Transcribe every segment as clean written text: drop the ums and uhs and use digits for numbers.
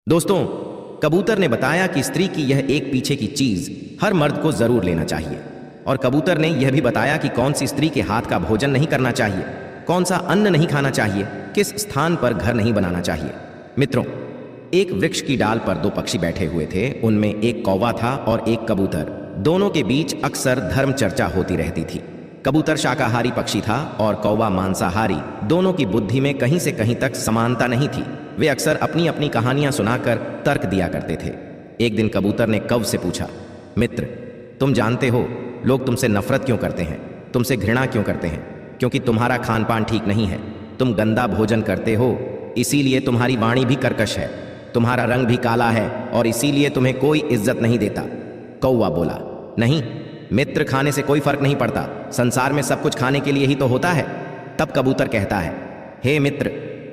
दोस्तों, कबूतर ने बताया कि स्त्री की यह एक पीछे की चीज हर मर्द को जरूर लेना चाहिए। और कबूतर ने यह भी बताया कि कौन सी स्त्री के हाथ का भोजन नहीं करना चाहिए, कौन सा अन्न नहीं खाना चाहिए, किस स्थान पर घर नहीं बनाना चाहिए। मित्रों, एक वृक्ष की डाल पर दो पक्षी बैठे हुए थे। उनमें एक कौवा था और एक कबूतर। दोनों के बीच अक्सर धर्म चर्चा होती रहती थी। कबूतर शाकाहारी पक्षी था और कौवा मांसाहारी। दोनों की बुद्धि में कहीं से कहीं तक समानता नहीं थी। वे अक्सर अपनी अपनी कहानियां सुनाकर तर्क दिया करते थे। एक दिन कबूतर ने कौव से पूछा, मित्र, तुम जानते हो लोग तुमसे नफरत क्यों करते हैं, तुमसे घृणा क्यों करते हैं? क्योंकि तुम्हारा खान पान ठीक नहीं है, तुम गंदा भोजन करते हो, इसीलिए तुम्हारी वाणी भी कर्कश है, तुम्हारा रंग भी काला है और इसीलिए तुम्हें कोई इज्जत नहीं देता। कौवा बोला, नहीं मित्र, खाने से कोई फर्क नहीं पड़ता, संसार में सब कुछ खाने के लिए ही तो होता है। तब कबूतर कहता है, हे मित्र,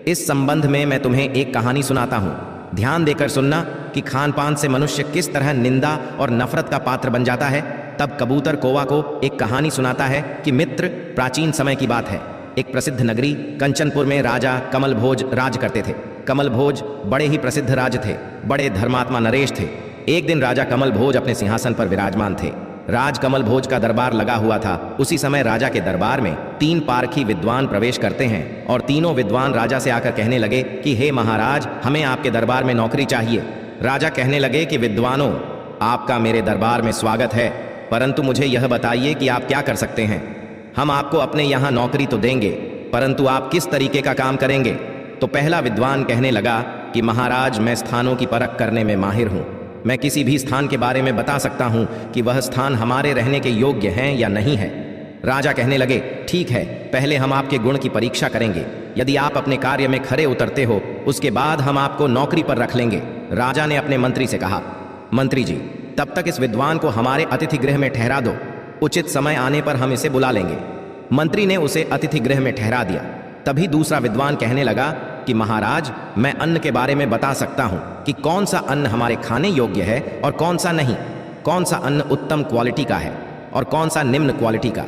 इस संबंध में मैं तुम्हें एक कहानी सुनाता हूं। ध्यान देकर सुनना कि खान पान से मनुष्य किस तरह निंदा और नफरत का पात्र बन जाता है। तब कबूतर कौवा को एक कहानी सुनाता है कि मित्र, प्राचीन समय की बात है। एक प्रसिद्ध नगरी कंचनपुर में राजा कमलभोज राज करते थे। कमलभोज बड़े ही प्रसिद्ध राज थे, बड़े धर्मात्मा नरेश थे। एक दिन राजा कमलभोज अपने सिंहासन पर विराजमान थे। राज कमलभोज का दरबार लगा हुआ था। उसी समय राजा के दरबार में 3 पारखी विद्वान प्रवेश करते हैं और तीनों विद्वान राजा से आकर कहने लगे कि हे महाराज, हमें आपके दरबार में नौकरी चाहिए। राजा कहने लगे कि विद्वानों, आपका मेरे दरबार में स्वागत है, परंतु मुझे यह बताइए कि आप क्या कर सकते हैं। हम आपको अपने यहाँ नौकरी तो देंगे, परंतु आप किस तरीके का काम करेंगे? तो पहला विद्वान कहने लगा कि महाराज, मैं स्थानों की परख करने में माहिर हूँ। मैं किसी भी स्थान के बारे में बता सकता हूं कि वह स्थान हमारे रहने के योग्य है या नहीं है। राजा कहने लगे, ठीक है, पहले हम आपके गुण की परीक्षा करेंगे। यदि आप अपने कार्य में खरे उतरते हो, उसके बाद हम आपको नौकरी पर रख लेंगे। राजा ने अपने मंत्री से कहा, मंत्री जी, तब तक इस विद्वान को हमारे अतिथि गृह में ठहरा दो, उचित समय आने पर हम इसे बुला लेंगे। मंत्री ने उसे अतिथि गृह में ठहरा दिया। तभी दूसरा विद्वान कहने लगा कि महाराज, मैं अन्न के बारे में बता सकता हूं कि कौन सा अन्न हमारे खाने योग्य है और कौन सा नहीं, कौन सा अन्न उत्तम क्वालिटी का है और कौन सा निम्न क्वालिटी का।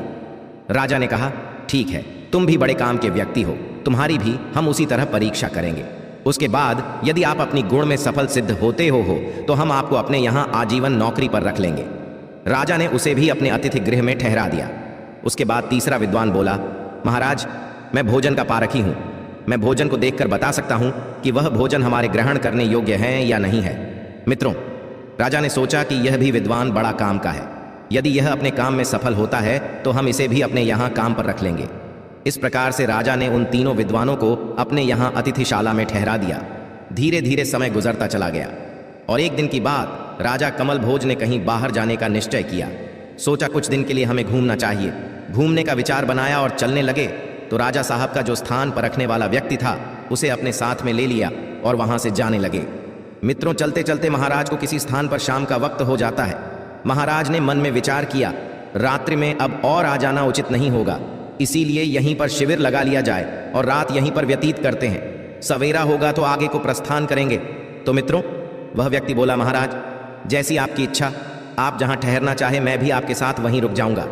राजा ने कहा, ठीक है, तुम भी बड़े काम के व्यक्ति हो, तुम्हारी भी हम उसी तरह परीक्षा करेंगे। उसके बाद यदि आप अपनी गुण में सफल सिद्ध होते हो तो हम आपको अपने यहाँ आजीवन नौकरी पर रख लेंगे। राजा ने उसे भी अपने अतिथि गृह में ठहरा दिया। उसके बाद तीसरा विद्वान बोला, महाराज, मैं भोजन का पारखी हूँ। मैं भोजन को देखकर बता सकता हूं कि वह भोजन हमारे ग्रहण करने योग्य है या नहीं है। मित्रों, राजा ने सोचा कि यह भी विद्वान बड़ा काम का है। यदि यह अपने काम में सफल होता है तो हम इसे भी अपने यहाँ काम पर रख लेंगे। इस प्रकार से राजा ने उन तीनों विद्वानों को अपने यहाँ अतिथिशाला में ठहरा दिया। धीरे धीरे समय गुजरता चला गया और एक दिन की बात, राजा कमलभोज ने कहीं बाहर जाने का निश्चय किया। सोचा कुछ दिन के लिए हमें घूमना चाहिए। घूमने का विचार बनाया और चलने लगे तो राजा साहब का जो स्थान पर रखने वाला व्यक्ति था, उसे अपने साथ में ले लिया और वहां से जाने लगे। मित्रों, चलते चलते महाराज को किसी स्थान पर शाम का वक्त हो जाता है। महाराज ने मन में विचार किया, रात्रि में अब और आ जाना उचित नहीं होगा, इसीलिए यहीं पर शिविर लगा लिया जाए और रात यहीं पर व्यतीत करते हैं। सवेरा होगा तो आगे को प्रस्थान करेंगे। तो मित्रों, वह व्यक्ति बोला, महाराज, जैसी आपकी इच्छा, आप जहां ठहरना चाहे मैं भी आपके साथ वहीं रुक जाऊंगा।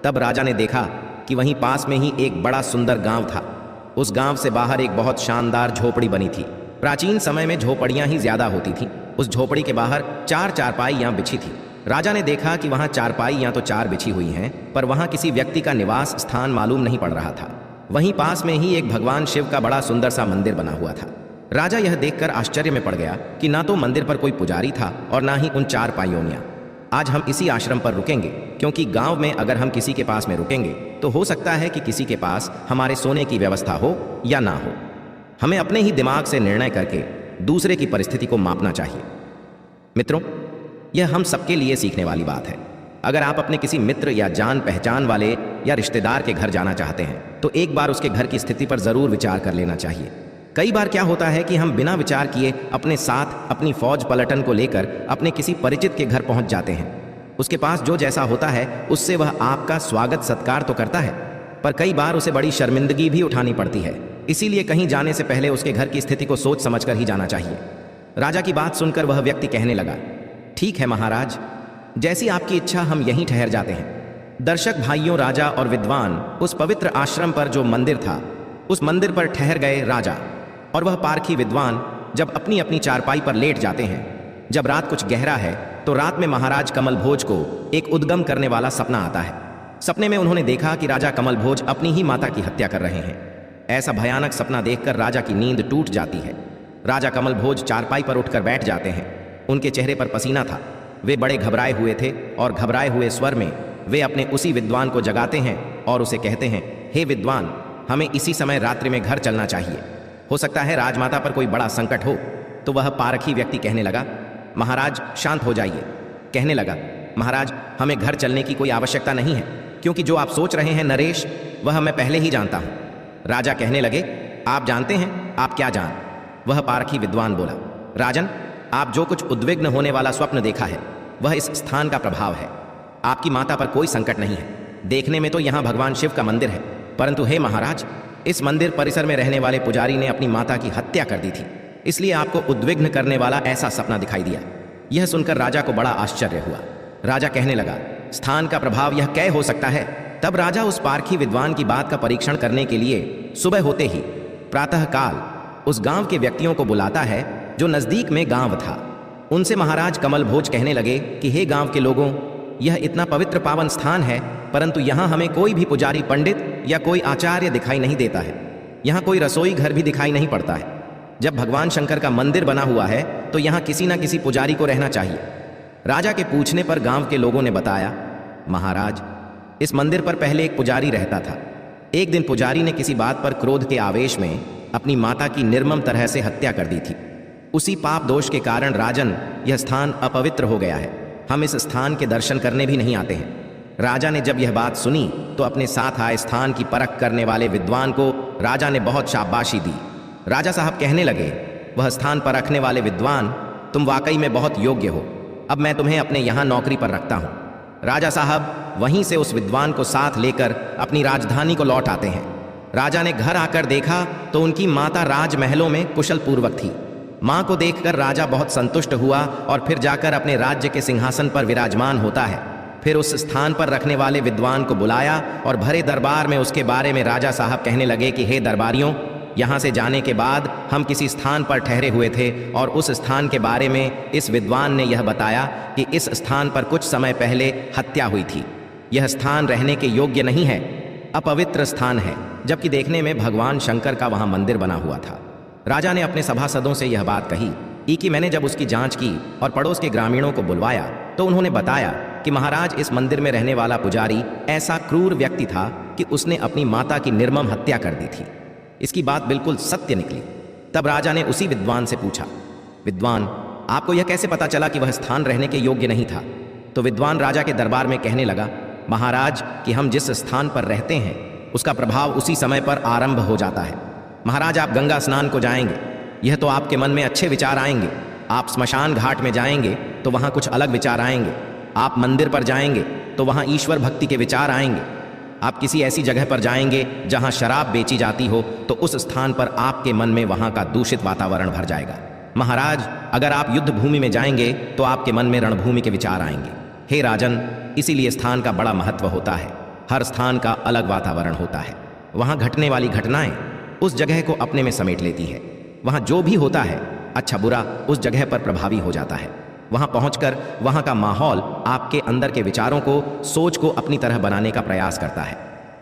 तब राजा ने देखा कि वहीं पास में ही एक बड़ा सुंदर गांव था। उस गांव से बाहर एक बहुत शानदार झोपड़ी बनी थी। प्राचीन समय में झोपड़ियां ही ज्यादा होती थीं। उस झोपड़ी के बाहर 4 चारपाइयां बिछी थी। राजा ने देखा कि वहां चारपाइयां तो 4 बिछी हुई हैं, पर वहां किसी व्यक्ति का निवास स्थान मालूम नहीं पड़ रहा था। वहीं पास में ही एक भगवान शिव का बड़ा सुंदर सा मंदिर बना हुआ था। राजा यह देखकर आश्चर्य में पड़ गया कि ना तो मंदिर पर कोई पुजारी था और ना ही उन चारपाइयों। आज हम इसी आश्रम पर रुकेंगे, क्योंकि गांव में अगर हम किसी के पास में रुकेंगे तो हो सकता है कि किसी के पास हमारे सोने की व्यवस्था हो या ना हो। हमें अपने ही दिमाग से निर्णय करके दूसरे की परिस्थिति को मापना चाहिए। मित्रों, यह हम सबके लिए सीखने वाली बात है। अगर आप अपने किसी मित्र या जान पहचान वाले या रिश्तेदार के घर जाना चाहते हैं तो एक बार उसके घर की स्थिति पर जरूर विचार कर लेना चाहिए। कई बार क्या होता है कि हम बिना विचार किए अपने साथ अपनी फौज पलटन को लेकर अपने किसी परिचित के घर पहुंच जाते हैं। उसके पास जो जैसा होता है उससे वह आपका स्वागत सत्कार तो करता है, पर कई बार उसे बड़ी शर्मिंदगी भी उठानी पड़ती है। इसीलिए कहीं जाने से पहले उसके घर की स्थिति को सोच समझकर ही जाना चाहिए। राजा की बात सुनकर वह व्यक्ति कहने लगा, ठीक है महाराज, जैसी आपकी इच्छा, हम यहीं ठहर जाते हैं। दर्शक भाइयों, राजा और विद्वान उस पवित्र आश्रम पर जो मंदिर था, उस मंदिर पर ठहर गए। राजा और वह पारखी विद्वान जब अपनी अपनी चारपाई पर लेट जाते हैं। जब रात कुछ गहरा है तो रात में महाराज कमल भोज को एक उद्गम करने वाला सपना आता है। सपने में उन्होंने देखा कि राजा कमल भोज अपनी ही माता की हत्या कर रहे हैं। ऐसा भयानक सपना देखकर राजा की नींद टूट जाती है। राजा कमल भोज चारपाई पर उठकर बैठ जाते हैं। उनके चेहरे पर पसीना था। वे बड़े घबराए हुए थे और घबराए हुए स्वर में वे अपने उसी विद्वान को जगाते हैं और उसे कहते हैं, हे विद्वान, हमें इसी समय रात्रि में घर चलना चाहिए। हो सकता है राजमाता पर कोई बड़ा संकट हो। तो वह पारखी व्यक्ति कहने लगा, महाराज शांत हो जाइए। कहने लगा, महाराज हमें घर चलने की कोई आवश्यकता नहीं है, क्योंकि जो आप सोच रहे हैं नरेश, वह मैं पहले ही जानता हूं। राजा कहने लगे, आप जानते हैं? आप क्या जान? वह पारखी विद्वान बोला, राजन, आप जो कुछ उद्विग्न होने वाला स्वप्न देखा है वह इस स्थान का प्रभाव है। आपकी माता पर कोई संकट नहीं है। देखने में तो यहाँ भगवान शिव का मंदिर है, परंतु हे महाराज, इस मंदिर परिसर में रहने वाले पुजारी ने अपनी माता की हत्या कर दी थी, इसलिए आपको उद्विग्न करने वाला ऐसा सपना दिखाई दिया। यह सुनकर राजा को बड़ा आश्चर्य हुआ। राजा कहने लगा, स्थान का प्रभाव यह क्या हो सकता है? तब राजा उस पारखी विद्वान की बात का परीक्षण करने के लिए सुबह होते ही प्रातःकाल उस गांव के व्यक्तियों को बुलाता है जो नजदीक में गांव था। उनसे महाराज कमल भोज कहने लगे कि हे गांव के लोगों, यह इतना पवित्र पावन स्थान है, परंतु यहाँ हमें कोई भी पुजारी पंडित या कोई आचार्य दिखाई नहीं देता है। यहाँ कोई रसोई घर भी दिखाई नहीं पड़ता है। जब भगवान शंकर का मंदिर बना हुआ है तो यहाँ किसी न किसी पुजारी को रहना चाहिए। राजा के पूछने पर गांव के लोगों ने बताया, महाराज, इस मंदिर पर पहले एक पुजारी रहता था। एक दिन पुजारी ने किसी बात पर क्रोध के आवेश में अपनी माता की निर्मम तरह से हत्या कर दी थी। उसी पाप दोष के कारण राजन यह स्थान अपवित्र हो गया है। हम इस स्थान के दर्शन करने भी नहीं आते हैं। राजा ने जब यह बात सुनी तो अपने साथ आए स्थान की परख करने वाले विद्वान को राजा ने बहुत शाबाशी दी। राजा साहब कहने लगे, वह स्थान पर रखने वाले विद्वान, तुम वाकई में बहुत योग्य हो। अब मैं तुम्हें अपने यहाँ नौकरी पर रखता हूँ। राजा साहब वहीं से उस विद्वान को साथ लेकर अपनी राजधानी को लौट आते हैं। राजा ने घर आकर देखा तो उनकी माता राजमहलों में कुशल पूर्वक थी। माँ को देखकर राजा बहुत संतुष्ट हुआ और फिर जाकर अपने राज्य के सिंहासन पर विराजमान होता है। फिर उस स्थान पर रखने वाले विद्वान को बुलाया और भरे दरबार में उसके बारे में राजा साहब कहने लगे कि हे दरबारियों, यहाँ से जाने के बाद हम किसी स्थान पर ठहरे हुए थे और उस स्थान के बारे में इस विद्वान ने यह बताया कि इस स्थान पर कुछ समय पहले हत्या हुई थी। यह स्थान रहने के योग्य नहीं है, अपवित्र स्थान है, जबकि देखने में भगवान शंकर का वहाँ मंदिर बना हुआ था। राजा ने अपने सभासदों से यह बात कही कि मैंने जब उसकी जांच की और पड़ोस के ग्रामीणों को बुलवाया तो उन्होंने बताया कि महाराज, इस मंदिर में रहने वाला पुजारी ऐसा क्रूर व्यक्ति था कि उसने अपनी माता की निर्मम हत्या कर दी थी। इसकी बात बिल्कुल सत्य निकली। तब राजा ने उसी विद्वान से पूछा, विद्वान, आपको यह कैसे पता चला कि वह स्थान रहने के योग्य नहीं था? तो विद्वान राजा के दरबार में कहने लगा, महाराज, कि हम जिस स्थान पर रहते हैं उसका प्रभाव उसी समय पर आरंभ हो जाता है। महाराज, आप गंगा स्नान को जाएंगे, यह तो आपके मन में अच्छे विचार आएंगे। आप स्मशान घाट में जाएंगे तो वहाँ कुछ अलग विचार आएंगे। आप मंदिर पर जाएंगे तो वहाँ ईश्वर भक्ति के विचार आएंगे। आप किसी ऐसी जगह पर जाएंगे जहाँ शराब बेची जाती हो तो उस स्थान पर आपके मन में वहाँ का दूषित वातावरण भर जाएगा। महाराज, अगर आप युद्ध भूमि में जाएंगे तो आपके मन में रणभूमि के विचार आएंगे। हे राजन, इसीलिए स्थान का बड़ा महत्व होता है। हर स्थान का अलग वातावरण होता है। वहाँ घटने वाली घटनाएं उस जगह को अपने में समेट लेती है। वहाँ जो भी होता है, अच्छा बुरा, उस जगह पर प्रभावी हो जाता है। वहाँ पहुंचकर वहाँ का माहौल आपके अंदर के विचारों को, सोच को अपनी तरह बनाने का प्रयास करता है।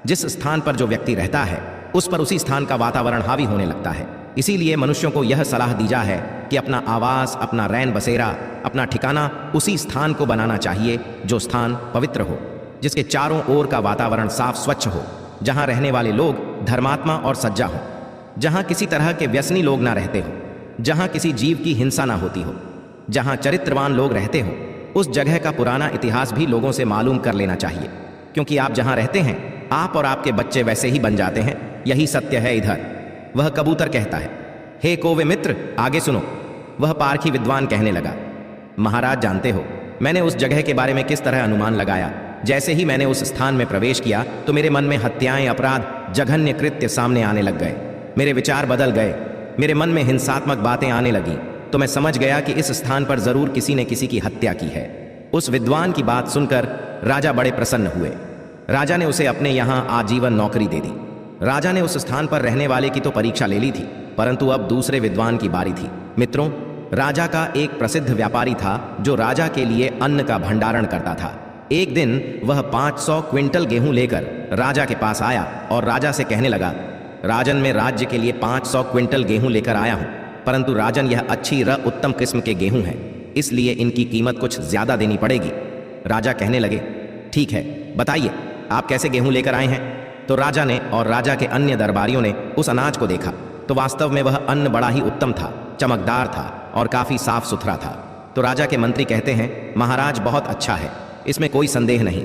जिस स्थान पर जो व्यक्ति रहता है उस पर उसी स्थान का वातावरण हावी होने लगता है। इसीलिए मनुष्यों को यह सलाह दी जा है कि अपना आवास, अपना रैन बसेरा, अपना ठिकाना उसी स्थान को बनाना चाहिए जो स्थान पवित्र हो, जिसके चारों ओर का वातावरण साफ स्वच्छ हो, जहाँ रहने वाले लोग धर्मात्मा और सज्जा हो, जहाँ किसी तरह के व्यसनी लोग ना रहते हो, जहाँ किसी जीव की हिंसा ना होती हो, जहाँ चरित्रवान लोग रहते हो। उस जगह का पुराना इतिहास भी लोगों से मालूम कर लेना चाहिए, क्योंकि आप जहाँ रहते हैं आप और आपके बच्चे वैसे ही बन जाते हैं। यही सत्य है। इधर वह कबूतर कहता है, हे कौवे मित्र, आगे सुनो। वह पारखी विद्वान कहने लगा, महाराज, जानते हो मैंने उस जगह के बारे में किस तरह अनुमान लगाया। जैसे ही मैंने उस स्थान में प्रवेश किया तो मेरे मन में हत्याएं, अपराध, जघन्य कृत्य सामने आने लग गए। मेरे विचार बदल गए, मेरे मन में हिंसात्मक बातें आने लगी। तो मैं समझ गया कि इस स्थान पर जरूर किसी ने किसी की हत्या की है। उस विद्वान की बात सुनकर राजा बड़े प्रसन्न हुए। राजा ने उसे अपने यहाँ आजीवन नौकरी दे दी। राजा ने उस स्थान पर रहने वाले की तो परीक्षा ले ली थी, परंतु अब दूसरे विद्वान की बारी थी। मित्रों, राजा का एक प्रसिद्ध व्यापारी था जो राजा के लिए अन्न का भंडारण करता था। एक दिन वह 500 क्विंटल गेहूं लेकर राजा के पास आया और राजा से कहने लगा, राजन, मैं राज्य के लिए 500 क्विंटल गेहूं लेकर आया हूं, परंतु राजन यह अच्छी उत्तम किस्म के गेहूं हैं, इसलिए इनकी कीमत कुछ ज्यादा देनी पड़ेगी। राजा कहने लगे, ठीक है, बताइए आप कैसे गेहूं लेकर आए हैं। तो राजा ने और राजा के अन्य दरबारियों ने उस अनाज को देखा तो वास्तव में वह अन्न बड़ा ही उत्तम था, चमकदार था और काफी साफ सुथरा था। तो राजा के मंत्री कहते हैं, महाराज बहुत अच्छा है, इसमें कोई संदेह नहीं।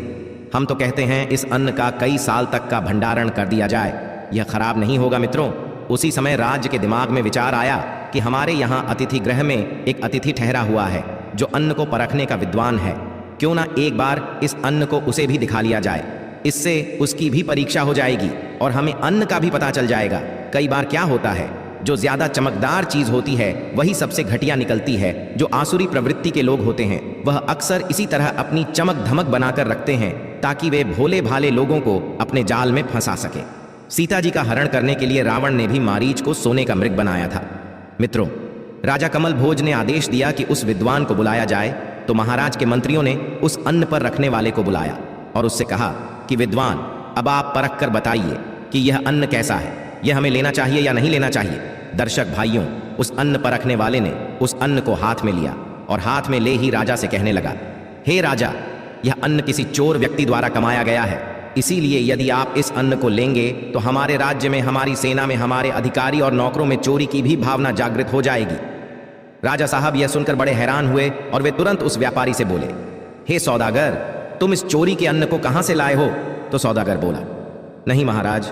हम तो कहते हैं इस अन्न का कई साल तक का भंडारण कर दिया जाए, यह खराब नहीं होगा। मित्रों, उसी समय राज्य के दिमाग में विचार आया कि हमारे यहाँ अतिथि गृह में एक अतिथि ठहरा हुआ है जो अन्न को परखने का विद्वान है, क्यों ना एक बार इस अन्न को उसे भी दिखा लिया जाए, इससे उसकी भी परीक्षा हो जाएगी और हमें अन्न का भी पता चल जाएगा। कई बार क्या होता है, जो ज्यादा चमकदार चीज होती है वही सबसे घटिया निकलती है। जो आसुरी प्रवृत्ति के लोग होते हैं वह अक्सर इसी तरह अपनी चमक धमक बनाकर रखते हैं ताकि वे भोले भाले लोगों को अपने जाल में फंसा सके। सीता जी का हरण करने के लिए रावण ने भी मारीच को सोने का मृग बनाया था। मित्रों, राजा कमल भोज ने आदेश दिया कि उस विद्वान को बुलाया जाए, तो महाराज के मंत्रियों ने उस अन्न पर रखने वाले को बुलाया और उससे कहा कि विद्वान, अब आप परख कर बताइए कि यह अन्न कैसा है, यह हमें लेना चाहिए या नहीं लेना चाहिए। दर्शक भाइयों, उस अन्न परखने वाले ने उस अन्न को हाथ में लिया और हाथ में ले ही राजा से कहने लगा, हे राजा, यह अन्न किसी चोर व्यक्ति द्वारा कमाया गया है, इसीलिए यदि आप इस अन्न को लेंगे तो हमारे राज्य में, हमारी सेना में, हमारे अधिकारी और नौकरों में चोरी की भी भावना जागृत हो जाएगी। राजा साहब यह सुनकर बड़े हैरान हुए और वे तुरंत उस व्यापारी से बोले, हे सौदागर, तुम इस चोरी के अन्न को कहां से लाए हो। तो सौदागर बोला, नहीं महाराज,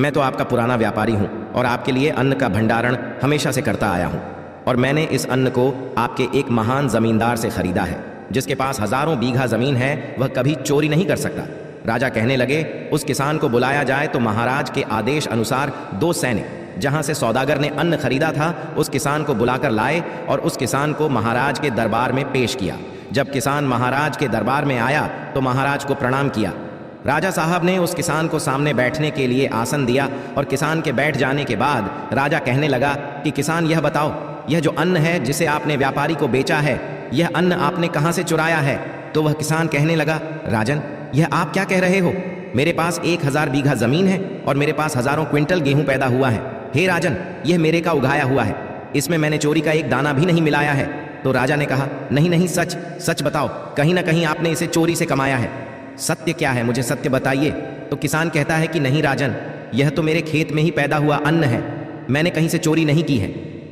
मैं तो आपका पुराना व्यापारी हूं और आपके लिए अन्न का भंडारण हमेशा से करता आया हूं, और मैंने इस अन्न को आपके एक महान जमींदार से खरीदा है जिसके पास हजारों बीघा जमीन है, वह कभी चोरी नहीं कर सकता। राजा कहने लगे, उस किसान को बुलाया जाए। तो महाराज के आदेश अनुसार 2 सैनिक जहां से सौदागर ने अन्न खरीदा था उस किसान को बुलाकर लाए और उस किसान को महाराज के दरबार में पेश किया। जब किसान महाराज के दरबार में आया तो महाराज को प्रणाम किया। राजा साहब ने उस किसान को सामने बैठने के लिए आसन दिया और किसान के बैठ जाने के बाद राजा कहने लगा कि किसान, यह बताओ, यह जो अन्न है जिसे आपने व्यापारी को बेचा है, यह अन्न आपने कहां से चुराया है। तो वह किसान कहने लगा, राजन, यह आप क्या कह रहे हो, मेरे पास 1000 बीघा जमीन है और मेरे पास हजारों क्विंटल गेहूं पैदा हुआ है। हे राजन, यह मेरे का उगाया हुआ है, इसमें मैंने चोरी का एक दाना भी नहीं मिलाया है। तो राजा ने कहा, नहीं नहीं, सच सच बताओ, कहीं ना कहीं आपने इसे चोरी से कमाया है। सत्य क्या है, मुझे सत्य बताइए। तो किसान कहता है कि नहीं राजन, यह तो मेरे खेत में ही पैदा हुआ अन्न है, मैंने कहीं से चोरी नहीं की है।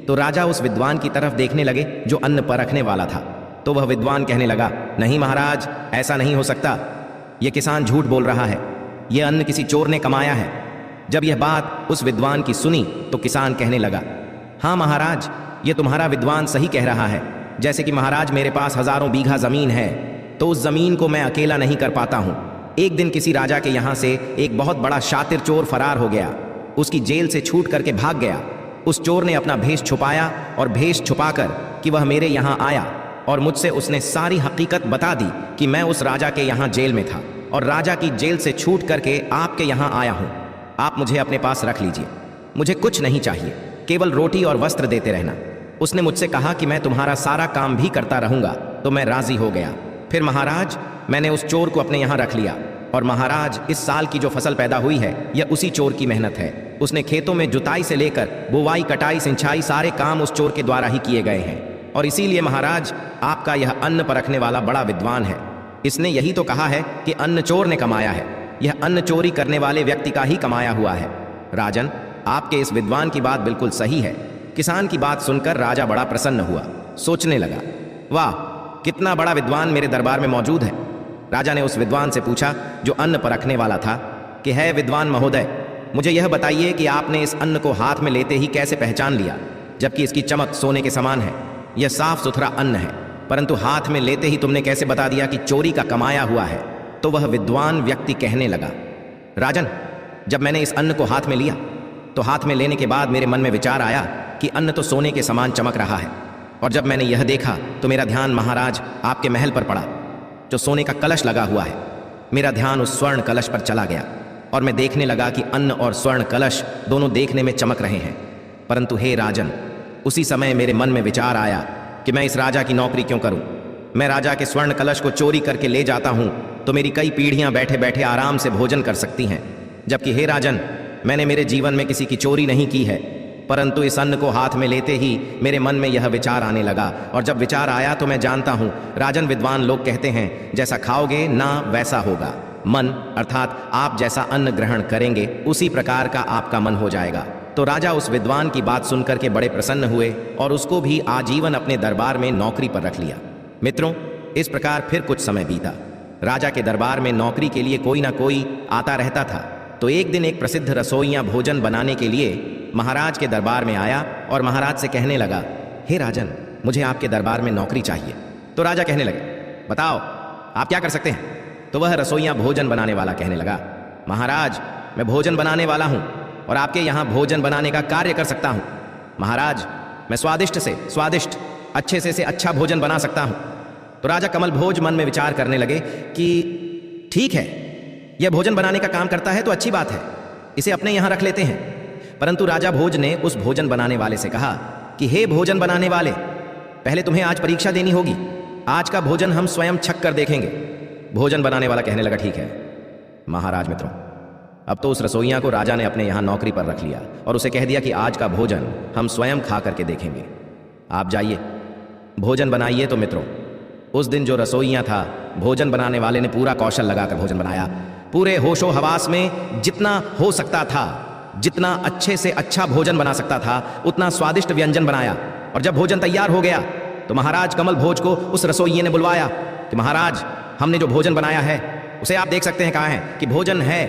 तो राजा उस विद्वान की तरफ देखने लगे जो अन्न परखने वाला था। तो वह विद्वान कहने लगा, नहीं महाराज, ऐसा नहीं हो सकता, यह किसान झूठ बोल रहा है, यह अन्न किसी चोर ने कमाया है। जब यह बात उस विद्वान की सुनी तो किसान कहने लगा, हाँ महाराज, यह तुम्हारा विद्वान सही कह रहा है। जैसे कि महाराज, मेरे पास हजारों बीघा जमीन है, तो उस जमीन को मैं अकेला नहीं कर पाता हूं। एक दिन किसी राजा के यहां से एक बहुत बड़ा शातिर चोर फरार हो गया, उसकी जेल से छूट करके भाग गया। उस चोर ने अपना भेष छुपाया और भेष छुपाकर कि वह मेरे यहां आया और मुझसे उसने सारी हकीकत बता दी कि मैं उस राजा के यहां जेल में था और राजा की जेल से छूट करके आपके यहां आया हूं। आप मुझे अपने पास रख लीजिए, मुझे कुछ नहीं चाहिए, केवल रोटी और वस्त्र देते रहना। उसने मुझसे कहा कि मैं तुम्हारा सारा काम भी करता रहूंगा, तो मैं राजी हो गया। फिर महाराज, मैंने उस चोर को अपने यहां रख लिया और महाराज, इस साल की जो फसल पैदा हुई है यह उसी चोर की मेहनत है। उसने खेतों में जुताई से लेकर बुवाई, कटाई, सिंचाई, सारे काम उस चोर के द्वारा ही किए गए हैं। और इसीलिए महाराज, आपका यह अन्न परखने वाला बड़ा विद्वान है। इसने यही तो कहा है कि अन्न चोर ने कमाया है, यह अन्न चोरी करने वाले व्यक्ति का ही कमाया हुआ है। राजन, आपके इस विद्वान की बात बिल्कुल सही है। किसान की बात सुनकर राजा बड़ा प्रसन्न हुआ, सोचने लगा, वाह, कितना बड़ा विद्वान मेरे दरबार में मौजूद है। राजा ने उस विद्वान से पूछा जो अन्न परखने वाला था कि है विद्वान महोदय, मुझे यह बताइए कि आपने इस अन्न को हाथ में लेते ही कैसे पहचान लिया, जबकि इसकी चमक सोने के समान है। यह साफ सुथरा अन्न है, परंतु हाथ में लेते ही तुमने कैसे बता दिया कि चोरी का कमाया हुआ है। तो वह विद्वान व्यक्ति कहने लगा, राजन, जब मैंने इस अन्न को हाथ में लिया तो हाथ में लेने के बाद मेरे मन में विचार आया कि अन्न तो सोने के समान चमक रहा है, और जब मैंने यह देखा तो मेरा ध्यान महाराज आपके महल पर पड़ा जो सोने का कलश लगा हुआ है। मेरा ध्यान उस स्वर्ण कलश पर चला गया और मैं देखने लगा कि अन्न और स्वर्ण कलश दोनों देखने में चमक रहे हैं। परंतु हे राजन, उसी समय मेरे मन में विचार आया कि मैं इस राजा की नौकरी क्यों करूं। मैं राजा के स्वर्ण कलश को चोरी करके ले जाता हूं तो मेरी कई पीढ़ियां बैठे बैठे आराम से भोजन कर सकती हैं, जबकि हे राजन, मैंने मेरे जीवन में किसी की चोरी नहीं की है। परंतु इस अन्न को हाथ में लेते ही मेरे मन में यह विचार आने लगा, और जब विचार आया तो मैं जानता हूं, राजन, विद्वान लोग कहते हैं जैसा खाओगे ना वैसा होगा। मन अर्थात आप जैसा अन्न ग्रहण करेंगे उसी प्रकार का आपका मन हो जाएगा। तो राजा उस विद्वान की बात सुनकर के बड़े प्रसन्न हुए और उसको भी आजीवन अपने दरबार में नौकरी पर रख लिया। मित्रों, इस प्रकार फिर कुछ समय बीता। राजा के दरबार में नौकरी के लिए कोई ना कोई आता रहता था। तो एक दिन एक प्रसिद्ध रसोइया भोजन बनाने के लिए महाराज के दरबार में आया और महाराज से कहने लगा, हे राजन, मुझे आपके दरबार में नौकरी चाहिए। तो राजा कहने लगे, बताओ आप क्या कर सकते हैं। तो वह रसोइया भोजन बनाने वाला कहने लगा, महाराज, मैं भोजन बनाने वाला हूं और आपके यहां भोजन बनाने का कार्य कर सकता हूं। महाराज, मैं स्वादिष्ट से स्वादिष्ट, अच्छे से अच्छा भोजन बना सकता हूं। तो राजा कमल भोज मन में विचार करने लगे कि ठीक है, यह भोजन बनाने का काम करता है तो अच्छी बात है, इसे अपने यहां रख लेते हैं। परंतु राजा भोज ने उस भोजन बनाने वाले से कहा कि हे भोजन बनाने वाले, पहले तुम्हें आज परीक्षा देनी होगी। आज का भोजन हम स्वयं छक कर देखेंगे। भोजन बनाने वाला कहने लगा, ठीक है महाराज। मित्रों, अब तो उस रसोइया को राजा ने अपने यहां नौकरी पर रख लिया और उसे कह दिया कि आज का भोजन हम स्वयं खा करके देखेंगे। आप जाइए, भोजन बनाइए। तो मित्रों, उस दिन जो रसोइया था, भोजन बनाने वाले ने पूरा कौशल लगाकर भोजन बनाया। पूरे होशो हवास में जितना हो सकता था, जितना अच्छे से अच्छा भोजन बना सकता था, उतना स्वादिष्ट व्यंजन बनाया। और जब भोजन तैयार हो गया तो महाराज कमल भोज को उस रसोइये ने बुलवाया कि महाराज, हमने जो भोजन बनाया है उसे आप देख सकते हैं। कहाँ है कि भोजन है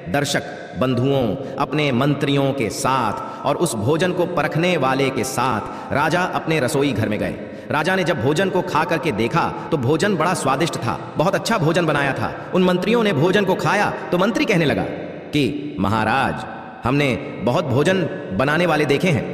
दर्शक बंधुओं, अपने मंत्रियों के साथ, और उस भोजन को परखने वाले के साथ राजा अपने रसोई घर में गए। राजा ने जब भोजन को खा करके देखा तो भोजन बड़ा स्वादिष्ट था, बहुत अच्छा भोजन बनाया था। उन मंत्रियों ने भोजन को खाया तो मंत्री कहने लगा कि महाराज, हमने बहुत भोजन बनाने वाले देखे हैं,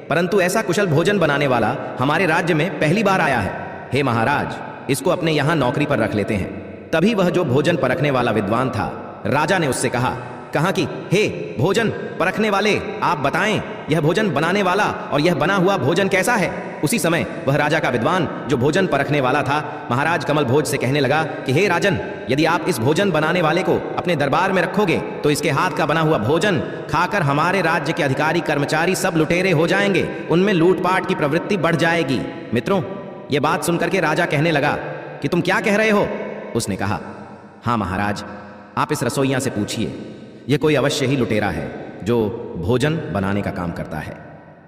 परंतु ऐसा कुशल भोजन बनाने वाला हमारे राज्य में पहली बार आया है। हे महाराज, इसको अपने यहां नौकरी पर रख लेते हैं। तभी वह जो भोजन परखने वाला विद्वान था, राजा ने उससे कहा कि हे भोजन परखने वाले, आप बताएं यह भोजन बनाने वाला और यह बना हुआ भोजन कैसा है। उसी समय वह राजा का विद्वान जो भोजन परखने वाला था, महाराज कमल भोज से कहने लगा कि हे राजन, यदि आप इस भोजन बनाने वाले को अपने दरबार में रखोगे तो इसके हाथ का बना हुआ भोजन खाकर हमारे राज्य के अधिकारी कर्मचारी सब लुटेरे हो जाएंगे, उनमें लूटपाट की प्रवृत्ति बढ़ जाएगी। मित्रों, यह बात सुनकर के राजा कहने लगा कि तुम क्या कह रहे हो। उसने कहा, हाँ महाराज, आप इस रसोइया से पूछिए, यह कोई अवश्य ही लुटेरा है जो भोजन बनाने का काम करता है।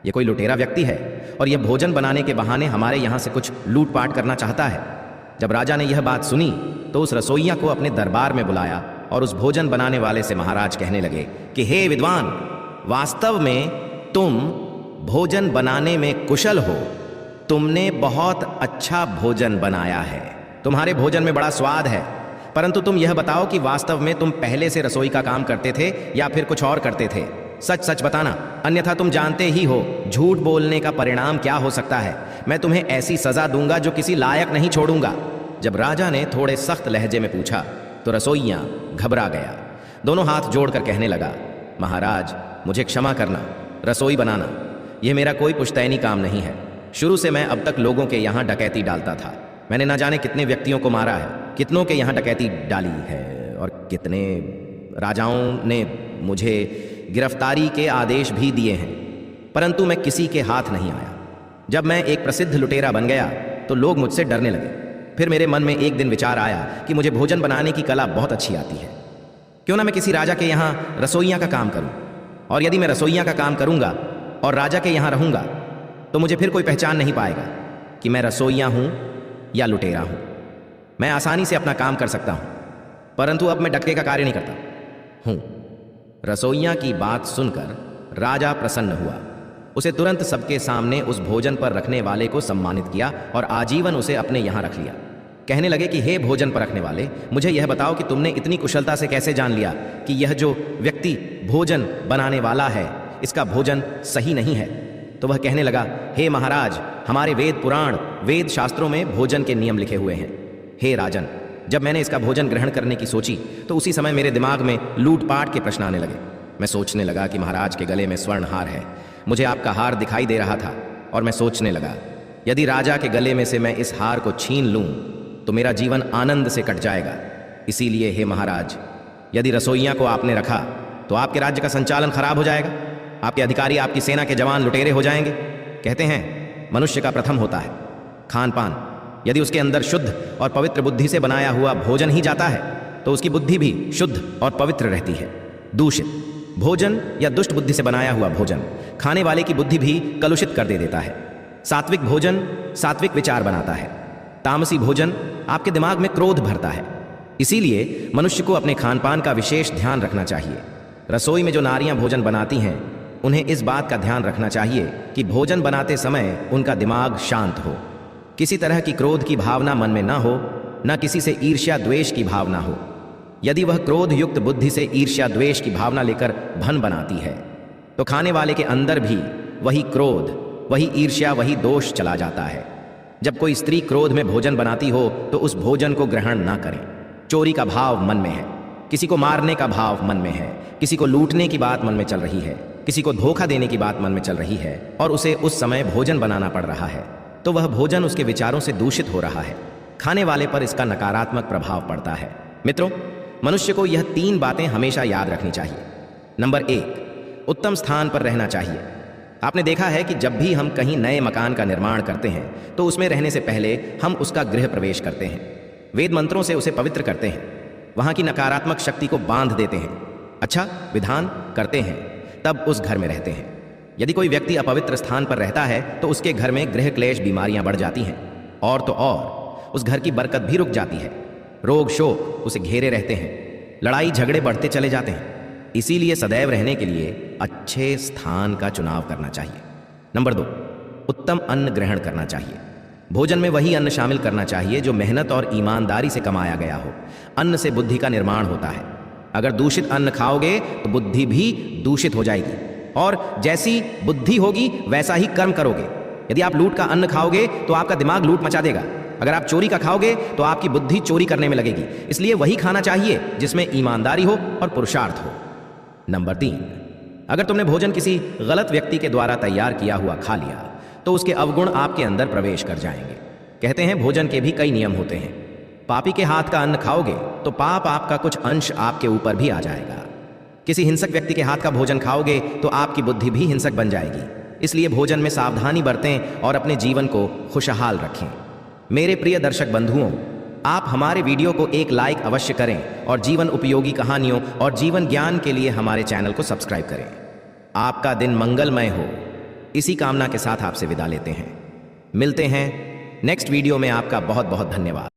यह कोई लुटेरा व्यक्ति है और यह भोजन बनाने के बहाने हमारे यहाँ से कुछ लूटपाट करना चाहता है। जब राजा ने यह बात सुनी तो उस रसोइया को अपने दरबार में बुलाया और उस भोजन बनाने वाले से महाराज कहने लगे कि हे विद्वान, वास्तव में तुम भोजन बनाने में कुशल हो, तुमने बहुत अच्छा भोजन बनाया है, तुम्हारे भोजन में बड़ा स्वाद है। परंतु तुम यह बताओ कि वास्तव में तुम पहले से रसोई का काम करते थे या फिर कुछ और करते थे। सच सच बताना, अन्यथा तुम जानते ही हो झूठ बोलने का परिणाम क्या हो सकता है। मैं तुम्हें ऐसी सजा दूंगा जो किसी लायक नहीं छोड़ूंगा। जब राजा ने थोड़े सख्त लहजे में पूछा तो रसोइया घबरा गया, दोनों हाथ जोड़कर कहने लगा, महाराज मुझे क्षमा करना, रसोई बनाना यह मेरा कोई पुश्तैनी काम नहीं है। शुरू से मैं अब तक लोगों के यहाँ डकैती डालता था। मैंने ना जाने कितने व्यक्तियों को मारा है, कितनों के यहाँ डकैती डाली है और कितने राजाओं ने मुझे गिरफ्तारी के आदेश भी दिए हैं, परंतु मैं किसी के हाथ नहीं आया। जब मैं एक प्रसिद्ध लुटेरा बन गया तो लोग मुझसे डरने लगे। फिर मेरे मन में एक दिन विचार आया कि मुझे भोजन बनाने की कला बहुत अच्छी आती है, क्यों ना मैं किसी राजा के यहाँ रसोइया का काम करूं। और यदि मैं रसोइया का काम करूंगा और राजा के यहाँ रहूंगा तो मुझे फिर कोई पहचान नहीं पाएगा कि मैं रसोइया हूं या लुटेरा हूं। मैं आसानी से अपना काम कर सकता हूं, परंतु अब मैं डकैती का कार्य नहीं करता हूं। रसोइया की बात सुनकर राजा प्रसन्न हुआ। उसे तुरंत सबके सामने उस भोजन पर रखने वाले को सम्मानित किया और आजीवन उसे अपने यहां रख लिया। कहने लगे कि हे भोजन पर रखने वाले, मुझे यह बताओ कि तुमने इतनी कुशलता से कैसे जान लिया कि यह जो व्यक्ति भोजन बनाने वाला है इसका भोजन सही नहीं है। तो वह कहने लगा, हे महाराज, हमारे वेद पुराण वेद शास्त्रों में भोजन के नियम लिखे हुए हैं। हे राजन, जब मैंने इसका भोजन ग्रहण करने की सोची तो उसी समय मेरे दिमाग में लूटपाट के प्रश्न आने लगे। मैं सोचने लगा कि महाराज के गले में स्वर्ण हार है, मुझे आपका हार दिखाई दे रहा था और मैं सोचने लगा, यदि राजा के गले में से मैं इस हार को छीन लूं तो मेरा जीवन आनंद से कट जाएगा। इसीलिए हे महाराज, यदि रसोइया को आपने रखा तो आपके राज्य का संचालन खराब हो जाएगा, आपके अधिकारी, आपकी सेना के जवान लुटेरे हो जाएंगे। कहते हैं मनुष्य का प्रथम होता है खान पान। यदि उसके अंदर शुद्ध और पवित्र बुद्धि से बनाया हुआ भोजन ही जाता है तो उसकी बुद्धि भी शुद्ध और पवित्र रहती है। दूषित भोजन या दुष्ट बुद्धि से बनाया हुआ भोजन खाने वाले की बुद्धि भी कलुषित कर दे देता है। सात्विक भोजन सात्विक विचार बनाता है, तामसी भोजन आपके दिमाग में क्रोध भरता है। इसीलिए मनुष्य को अपने खान पान का विशेष ध्यान रखना चाहिए। रसोई में जो नारियां भोजन बनाती हैं उन्हें इस बात का ध्यान रखना चाहिए कि भोजन बनाते समय उनका दिमाग शांत हो, किसी तरह की क्रोध की भावना मन में ना हो, न किसी से ईर्ष्या द्वेष की भावना हो। यदि वह क्रोध युक्त बुद्धि से ईर्ष्या द्वेष की भावना लेकर भन बनाती है तो खाने वाले के अंदर भी वही क्रोध, वही ईर्ष्या, वही दोष चला जाता है। जब कोई स्त्री क्रोध में भोजन बनाती हो तो उस भोजन को ग्रहण ना करें। चोरी का भाव मन में है, किसी को मारने का भाव मन में है, किसी को लूटने की बात मन में चल रही है, किसी को धोखा देने की बात मन में चल रही है और उसे उस समय भोजन बनाना पड़ रहा है, तो वह भोजन उसके विचारों से दूषित हो रहा है। खाने वाले पर इसका नकारात्मक प्रभाव पड़ता है। मित्रों, मनुष्य को यह 3 बातें हमेशा याद रखनी चाहिए। नंबर 1, उत्तम स्थान पर रहना चाहिए। आपने देखा है कि जब भी हम कहीं नए मकान का निर्माण करते हैं तो उसमें रहने से पहले हम उसका गृह प्रवेश करते हैं, वेद मंत्रों से उसे पवित्र करते हैं, वहां की नकारात्मक शक्ति को बांध देते हैं, अच्छा विधान करते हैं, तब उस घर में रहते हैं। यदि कोई व्यक्ति अपवित्र स्थान पर रहता है तो उसके घर में गृह क्लेश, बीमारियां बढ़ जाती हैं और तो और उस घर की बरकत भी रुक जाती है। रोग शोक उसे घेरे रहते हैं, लड़ाई झगड़े बढ़ते चले जाते हैं। इसीलिए सदैव रहने के लिए अच्छे स्थान का चुनाव करना चाहिए। नंबर 2, उत्तम अन्न ग्रहण करना चाहिए। भोजन में वही अन्न शामिल करना चाहिए जो मेहनत और ईमानदारी से कमाया गया हो। अन्न से बुद्धि का निर्माण होता है। अगर दूषित अन्न खाओगे तो बुद्धि भी दूषित हो जाएगी और जैसी बुद्धि होगी वैसा ही कर्म करोगे। यदि आप लूट का अन्न खाओगे तो आपका दिमाग लूट मचा देगा। अगर आप चोरी का खाओगे तो आपकी बुद्धि चोरी करने में लगेगी। इसलिए वही खाना चाहिए जिसमें ईमानदारी हो और पुरुषार्थ हो। नंबर 3, अगर तुमने भोजन किसी गलत व्यक्ति के द्वारा तैयार किया हुआ खा लिया तो उसके अवगुण आपके अंदर प्रवेश कर जाएंगे। कहते हैं भोजन के भी कई नियम होते हैं। पापी के हाथ का अन्न खाओगे तो पाप आपका कुछ अंश आपके ऊपर भी आ जाएगा। किसी हिंसक व्यक्ति के हाथ का भोजन खाओगे तो आपकी बुद्धि भी हिंसक बन जाएगी। इसलिए भोजन में सावधानी बरतें और अपने जीवन को खुशहाल रखें। मेरे प्रिय दर्शक बंधुओं, आप हमारे वीडियो को एक लाइक अवश्य करें और जीवन उपयोगी कहानियों और जीवन ज्ञान के लिए हमारे चैनल को सब्सक्राइब करें। आपका दिन मंगलमय हो, इसी कामना के साथ आपसे विदा लेते हैं। मिलते हैं नेक्स्ट वीडियो में। आपका बहुत बहुत धन्यवाद।